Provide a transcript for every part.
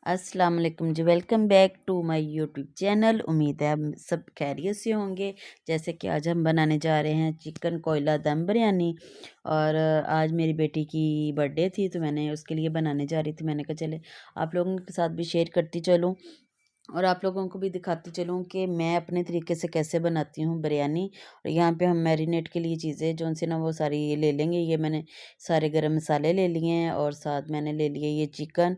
अस्सलाम वालेकुम जी, welcome back to my YouTube channel. उम्मीद है आप सब खैरियत से होंगे। जैसे कि आज हम बनाने जा रहे हैं चिकन कोयला दम बिरयानी। और आज मेरी बेटी की बर्थडे थी तो मैंने उसके लिए बनाने जा रही थी। मैंने कहा चले आप लोगों के साथ भी शेयर करती चलूँ और आप लोगों को भी दिखाती चलूँ कि मैं अपने तरीके से कैसे बनाती हूँ बिरयानी। और यहाँ पे हम मैरिनेट के लिए चीज़ें जो उनसे ना वो सारी ये ले लेंगे। ये मैंने सारे गरम मसाले ले लिए हैं और साथ मैंने ले लिए ये चिकन,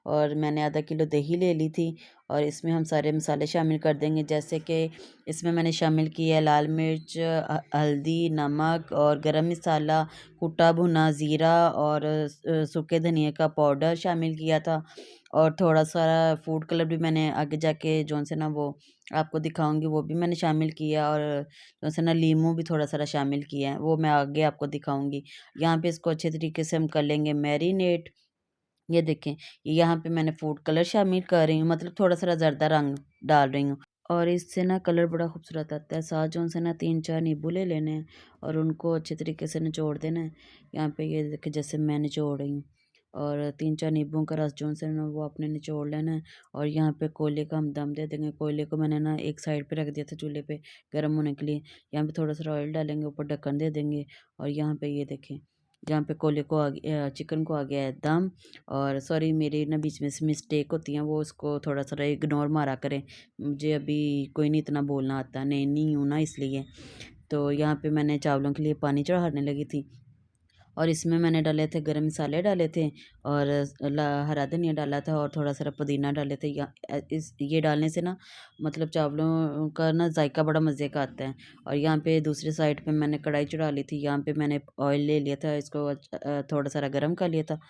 और मैंने आधा किलो दही ले ली थी। और इसमें हम सारे मसाले शामिल कर देंगे, जैसे कि इसमें मैंने शामिल किया है लाल मिर्च, हल्दी, नमक और गरम मसाला, कुटा भुना ज़ीरा और सूखे धनिया का पाउडर शामिल किया था। और थोड़ा-सा फूड कलर भी मैंने आगे जाके जौन से ना वो आपको दिखाऊँगी वो भी मैंने शामिल किया। और जौन से ना लीमू भी थोड़ा-सा शामिल किया है, वो मैं आगे आपको दिखाऊँगी। यहाँ पे इसको अच्छे तरीके से हम कर लेंगे मैरिनेट। ये देखें, यहाँ पे मैंने फूड कलर शामिल कर रही हूँ, मतलब थोड़ा-सा ज़रदा रंग डाल रही हूँ। और इससे ना कलर बड़ा खूबसूरत आता है। साथ जौन से ना 3-4 नींबू ले लेने हैं और उनको अच्छे तरीके से निचोड़ देना है। यहाँ पे ये देखिए जैसे मैं निचोड़ रही हूँ। और 3-4 नींबुओं का रस जौन से ना वो आपने निचोड़ लेना है। और यहाँ पे कोयले का हम दम दे देंगे। कोयले को मैंने ना एक साइड पे रख दिया था चूल्हे पे गर्म होने के लिए। यहाँ पे थोड़ा-सा ऑयल डालेंगे, ऊपर ढक्कन दे देंगे। और यहाँ पे ये देखें, जहाँ पे कोयले को चिकन को आ गया है दम। और सॉरी मेरी ना बीच में से मिस्टेक होती हैं, वो उसको थोड़ा-सा इग्नोर मारा करें। मुझे अभी कोई नहीं इतना बोलना आता, नई नहीं हूँ ना इसलिए। तो यहाँ पे मैंने चावलों के लिए पानी चढ़ाने लगी थी और इसमें मैंने डाले थे गरम मसाले डाले थे और हरा धनिया डाला था और थोड़ा सा पुदीना डाले थे। इस ये डालने से ना मतलब चावलों का ना जायका बड़ा मज़े का आता है। और यहाँ पे दूसरी साइड पे मैंने कढ़ाई चढ़ा ली थी। यहाँ पे मैंने ऑयल ले लिया था, इसको थोड़ा सा गर्म कर लिया था।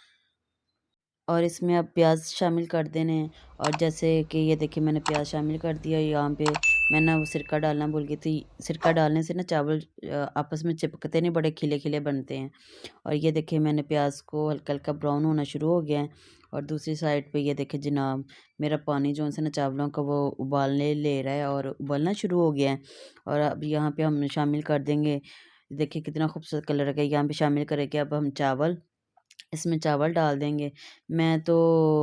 और इसमें अब प्याज शामिल कर देने हैं। और जैसे कि ये देखिए मैंने प्याज शामिल कर दिया। यहाँ पे मैं ना वो सिरका डालना भूल गई थी। सिरका डालने से ना चावल आपस में चिपकते नहीं, बड़े खिले खिले बनते हैं। और ये देखिए मैंने प्याज को हल्का हल्का ब्राउन होना शुरू हो गया है। और दूसरी साइड पे ये देखिए जनाब, मेरा पानी जो है ना चावलों का वो उबालने ले रहा है और उबलना शुरू हो गया है। और अब यहाँ पे हम शामिल कर देंगे, देखिए कितना खूबसूरत कलर है। यहाँ पे शामिल करेंगे अब हम चावल, इसमें चावल डाल देंगे। मैं तो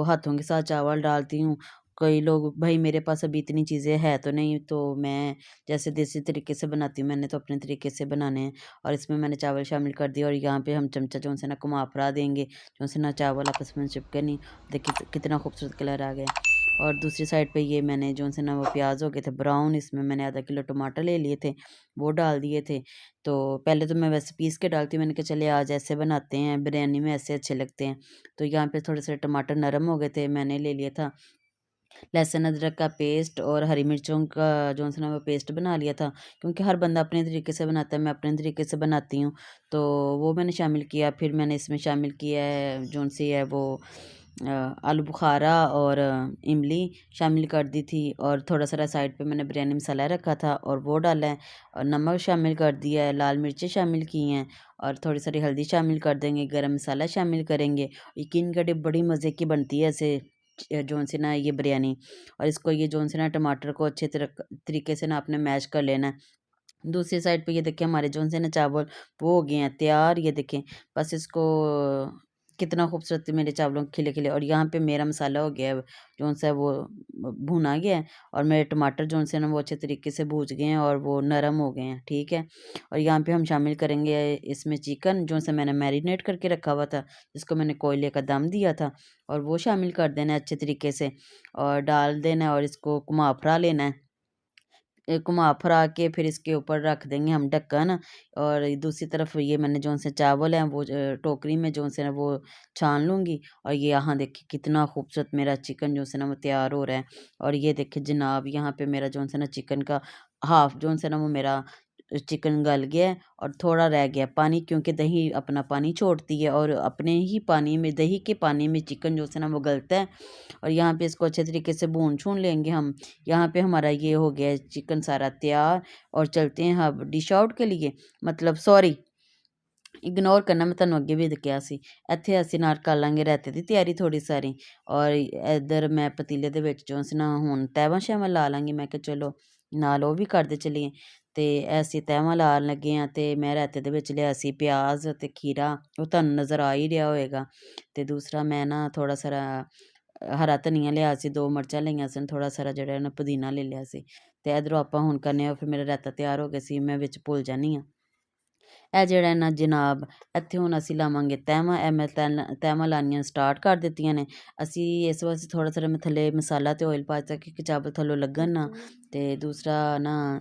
हाथों के साथ चावल डालती हूँ। कई लोग भाई मेरे पास अभी इतनी चीज़ें हैं तो नहीं, तो मैं जैसे देसी तरीके से बनाती हूँ, मैंने तो अपने तरीके से बनाने हैं। और इसमें मैंने चावल शामिल कर दिया और यहाँ पे हम चमचा जो से ना घुमा-फिरा देंगे, जो से ना चावल आपस में चिपके नहीं। देखिए कितना खूबसूरत कलर आ गया। और दूसरी साइड पे ये मैंने जो से ना वो प्याज़ हो गए थे ब्राउन, इसमें मैंने आधा किलो टमाटर ले लिए थे, वो डाल दिए थे। तो पहले तो मैं वैसे पीस के डालती हूँ, मैंने कहा चलिए आज ऐसे बनाते हैं, बिरयानी में ऐसे अच्छे लगते हैं। तो यहाँ पे थोड़े से टमाटर नरम हो गए थे, मैंने ले लिया था लहसुन अदरक का पेस्ट और हरी मिर्चों का जो है ना वो पेस्ट बना लिया था। क्योंकि हर बंदा अपने तरीके से बनाता है, मैं अपने तरीके से बनाती हूँ। तो वो मैंने शामिल किया। फिर मैंने इसमें शामिल किया है जो सी है वो आलू बुखारा और इमली शामिल कर दी थी। और थोड़ा सा साइड पे मैंने बिरयानी मसाला रखा था और वो डाला है। और नमक शामिल कर दिया है, लाल मिर्चें शामिल की हैं और थोड़ी सारी हल्दी शामिल कर देंगे, गरम मसाला शामिल करेंगे। यकीन करिए बड़ी मज़े की बनती है ऐसे जोन से ना ये बिरयानी। और इसको ये जोन से ना टमाटर को अच्छे तरीके से ना आपने मैश कर लेना है। दूसरी साइड पे ये देखिए हमारे जोन से ना चावल वो हो गए हैं तैयार। ये देखें, बस इसको कितना खूबसूरत मेरे चावलों खिले खिले। और यहाँ पे मेरा मसाला हो गया है जोन सा वो भुना गया है। और मेरे टमाटर जोन से ना वो अच्छे तरीके से भूज गए हैं और वो नरम हो गए हैं, ठीक है। और यहाँ पे हम शामिल करेंगे इसमें चिकन जो सा मैंने मैरिनेट करके रखा हुआ था, जिसको मैंने कोयले का दम दिया था। और वो शामिल कर देना है अच्छे तरीके से और डाल देना है और इसको घुमा फिरा लेना है। घुमा फिरा के फिर इसके ऊपर रख देंगे हम ढक्कन। और दूसरी तरफ ये मैंने जो से चावल हैं वो टोकरी में जो से ना वो छान लूँगी। और ये यहाँ देखिए कितना खूबसूरत मेरा चिकन जो से ना वो तैयार हो रहा है। और ये देखिए जनाब यहाँ पे मेरा जो से ना चिकन का हाफ जो से ना वो मेरा चिकन गल गया है और थोड़ा रह गया पानी, क्योंकि दही अपना पानी छोड़ती है और अपने ही पानी में दही के पानी में चिकन जो है ना वो गलता है। और यहाँ पे इसको अच्छे तरीके से भून छून लेंगे हम। यहाँ पे हमारा ये हो गया है चिकन सारा तैयार। और चलते हैं अब डिश आउट के लिए, मतलब सॉरी इग्नोर करना, मैं ਤੁਹਾਨੂੰ ਅੱਗੇ ਵੀ ਕਿਹਾ ਸੀ। ਇੱਥੇ ਅਸੀਂ ਨਾਲ ਕਰ ਲਾਂਗੇ ਰਾਇਤੇ ਦੀ ਤਿਆਰੀ ਥੋੜ੍ਹੀ ਸਾਰੀ। ਔਰ ਇੱਧਰ ਮੈਂ ਪਤੀਲੇ ਦੇ ਵਿੱਚ ਜੋ ਸੀ ਨਾ ਹੁਣ ਤਹਿਵਾਂ ਸ਼ਹਿਵਾਂ ਲਾ ਲਾਂਗੀ। ਮੈਂ ਕਿਹਾ ਚਲੋ ਨਾਲ ਉਹ ਵੀ ਕਰਦੇ ਚੱਲੀਏ। ਅਤੇ ਅਸੀਂ ਤਹਿਵਾਂ ਲਾਉਣ ਲੱਗੇ ਹਾਂ ਅਤੇ ਮੈਂ ਰਾਇਤੇ ਦੇ ਵਿੱਚ ਲਿਆ ਸੀ ਪਿਆਜ਼ ਅਤੇ ਖੀਰਾ, ਉਹ ਤੁਹਾਨੂੰ ਨਜ਼ਰ ਆ ਹੀ ਰਿਹਾ ਹੋਏਗਾ। ਅਤੇ ਦੂਸਰਾ ਮੈਂ ਨਾ ਥੋੜ੍ਹਾ ਸਾਰਾ ਹਰਾ ਧਨੀਆ ਲਿਆ ਸੀ, 2 ਮਿਰਚਾਂ ਲਈਆਂ ਸਨ, ਥੋੜ੍ਹਾ ਸਾਰਾ ਜਿਹੜਾ ਨਾ ਪੁਦੀਨਾ ਲੈ ਲਿਆ ਸੀ। ਅਤੇ ਇੱਧਰੋਂ ਆਪਾਂ ਹੁਣ ਕਰਨੇ ਆ, ਫਿਰ ਮੇਰਾ ਰਾਇਤਾ ਤਿਆਰ ਹੋ ਗਿਆ ਸੀ, ਮੈਂ ਵਿੱਚ ਭੁੱਲ ਜਾਂਦੀ ਹਾਂ। ਇਹ ਜਿਹੜਾ ਨਾ ਜਨਾਬ, ਇੱਥੇ ਹੁਣ ਅਸੀਂ ਲਾਵਾਂਗੇ ਤਹਿਮਾਂ। ਇਹ ਮੈਂ ਤਹਿਮਾਂ ਲਾਉਣੀਆਂ ਸਟਾਰਟ ਕਰ ਦਿੱਤੀਆਂ ਨੇ। ਅਸੀਂ ਇਸ ਵਾਸਤੇ ਥੋੜ੍ਹਾ ਸਾਰਾ ਮੈਂ ਥੱਲੇ ਮਸਾਲਾ ਅਤੇ ਓਇਲ ਪਾ ਦਿੱਤਾ ਕਿ ਚਾਵਲ ਥੱਲੋਂ ਲੱਗਣ ਨਾ। ਅਤੇ ਦੂਸਰਾ ਨਾ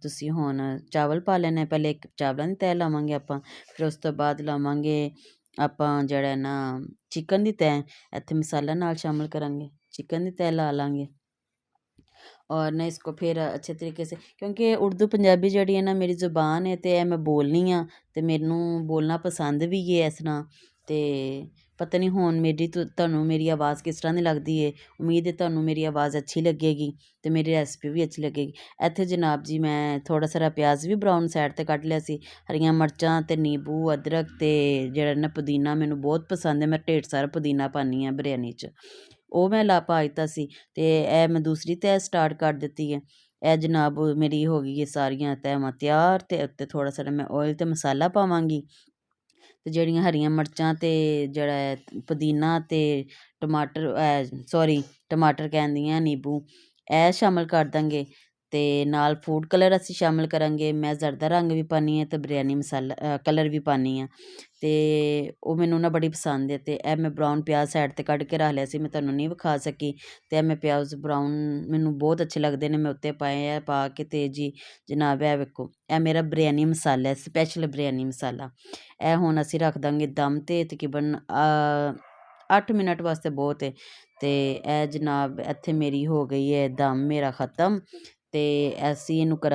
ਤੁਸੀਂ ਹੁਣ ਚਾਵਲ ਪਾ ਲੈਣੇ। ਪਹਿਲੇ ਇੱਕ ਚਾਵਲਾਂ ਦੀ ਤਹਿ ਲਾਵਾਂਗੇ ਆਪਾਂ, ਫਿਰ ਉਸ ਤੋਂ ਬਾਅਦ ਲਾਵਾਂਗੇ ਆਪਾਂ ਜਿਹੜਾ ਨਾ ਚਿਕਨ ਦੀ ਤਹਿ। ਇੱਥੇ ਮਸਾਲਾ ਨਾਲ ਸ਼ਾਮਿਲ ਕਰਾਂਗੇ, चिकन की तह ला लांगे। और ना इसको फिर अच्छे तरीके से, क्योंकि उर्दू पंजाबी ਜਿਹੜੀ ਹੈ ਨਾ ਮੇਰੀ ਜ਼ੁਬਾਨ ਹੈ ਅਤੇ ਇਹ ਮੈਂ ਬੋਲਣੀ ਆ ਅਤੇ ਮੈਨੂੰ ਬੋਲਣਾ ਪਸੰਦ ਵੀ ਹੈ ਇਸ ਤਰ੍ਹਾਂ। ਅਤੇ ਪਤਾ ਨਹੀਂ ਹੁਣ ਤੁਹਾਨੂੰ ਮੇਰੀ ਆਵਾਜ਼ ਕਿਸ ਤਰ੍ਹਾਂ ਦੀ ਲੱਗਦੀ ਹੈ। ਉਮੀਦ ਹੈ ਤੁਹਾਨੂੰ ਮੇਰੀ ਆਵਾਜ਼ ਅੱਛੀ ਲੱਗੇਗੀ ਅਤੇ ਮੇਰੀ ਰੈਸਪੀ ਵੀ ਅੱਛੀ ਲੱਗੇਗੀ। ਇੱਥੇ ਜਨਾਬ ਜੀ ਮੈਂ ਥੋੜ੍ਹਾ ਸਾਰਾ ਪਿਆਜ਼ ਵੀ ਬਰਾਊਨ ਸਾਈਡ 'ਤੇ ਕੱਢ ਲਿਆ ਸੀ। ਹਰੀਆਂ ਮਿਰਚਾਂ ਅਤੇ ਨਿੰਬੂ, ਅਦਰਕ ਅਤੇ ਜਿਹੜਾ ਨਾ ਪੁਦੀਨਾ ਮੈਨੂੰ ਬਹੁਤ ਪਸੰਦ ਹੈ, ਮੈਂ ਢੇਰ ਸਾਰਾ ਪੁਦੀਨਾ ਪਾਉਂਦੀ ਹਾਂ ਬਿਰਯਾਨੀ 'ਚ, ਉਹ ਮੈਂ ਪਾ ਦਿੱਤਾ ਸੀ। ਅਤੇ ਇਹ ਮੈਂ ਦੂਸਰੀ ਤਹਿ ਸਟਾਰਟ ਕਰ ਦਿੱਤੀ ਹੈ। ਇਹ ਜਨਾਬ ਮੇਰੀ ਹੋ ਗਈ ਹੈ ਸਾਰੀਆਂ ਤਹਿਵਾਂ ਤਿਆਰ। ਅਤੇ ਉੱਤੇ ਥੋੜ੍ਹਾ ਸਾਰਾ ਮੈਂ ਓਇਲ ਅਤੇ ਮਸਾਲਾ ਪਾਵਾਂਗੀ। ਅਤੇ ਜਿਹੜੀਆਂ ਹਰੀਆਂ ਮਿਰਚਾਂ ਅਤੇ ਜਿਹੜਾ ਹੈ ਪੁਦੀਨਾ ਅਤੇ ਟਮਾਟਰ ਟਮਾਟਰ ਕਹਿੰਦੀ ਹਾਂ, ਨਿੰਬੂ, ਇਹ ਸ਼ਾਮਿਲ ਕਰ ਦਾਂਗੇ। ਅਤੇ ਨਾਲ ਫੂਡ ਕਲਰ ਅਸੀਂ ਸ਼ਾਮਿਲ ਕਰਾਂਗੇ। ਮੈਂ ਜ਼ਰਦਾ ਰੰਗ ਵੀ ਪਾਉਂਦੀ ਹਾਂ ਅਤੇ ਬਿਰਯਾਨੀ ਮਸਾਲਾ ਕਲਰ ਵੀ ਪਾਉਂਦੀ ਹਾਂ, ਅਤੇ ਉਹ ਮੈਨੂੰ ਨਾ ਬੜੀ ਪਸੰਦ ਹੈ। ਅਤੇ ਇਹ ਮੈਂ ਬਰਾਊਨ ਪਿਆਜ਼ ਸਾਈਡ 'ਤੇ ਕੱਢ ਕੇ ਰੱਖ ਲਿਆ ਸੀ, ਮੈਂ ਤੁਹਾਨੂੰ ਨਹੀਂ ਵਿਖਾ ਸਕੀ। ਅਤੇ ਇਹ ਮੈਂ ਪਿਆਜ਼ ਬਰਾਊਨ ਮੈਨੂੰ ਬਹੁਤ ਅੱਛੇ ਲੱਗਦੇ ਨੇ, ਮੈਂ ਉੱਤੇ ਪਾਏ ਆ ਪਾ ਕੇ। ਅਤੇ ਜੀ ਜਨਾਬ ਇਹ ਵੇਖੋ, ਇਹ ਮੇਰਾ ਬਿਰਯਾਨੀ ਮਸਾਲਾ ਹੈ, ਸਪੈਸ਼ਲ ਬਿਰਯਾਨੀ ਮਸਾਲਾ। ਇਹ ਹੁਣ ਅਸੀਂ ਰੱਖ ਦਾਂਗੇ ਦਮ 'ਤੇ ਤਕਰੀਬਨ 8 ਮਿੰਟ ਵਾਸਤੇ ਬਹੁਤ ਹੈ। ਅਤੇ ਇਹ ਜਨਾਬ ਇੱਥੇ ਮੇਰੀ ਹੋ ਗਈ ਹੈ ਦਮ ਮੇਰਾ ਖ਼ਤਮ। ਅਤੇ ਅਸੀਂ ਇਹਨੂੰ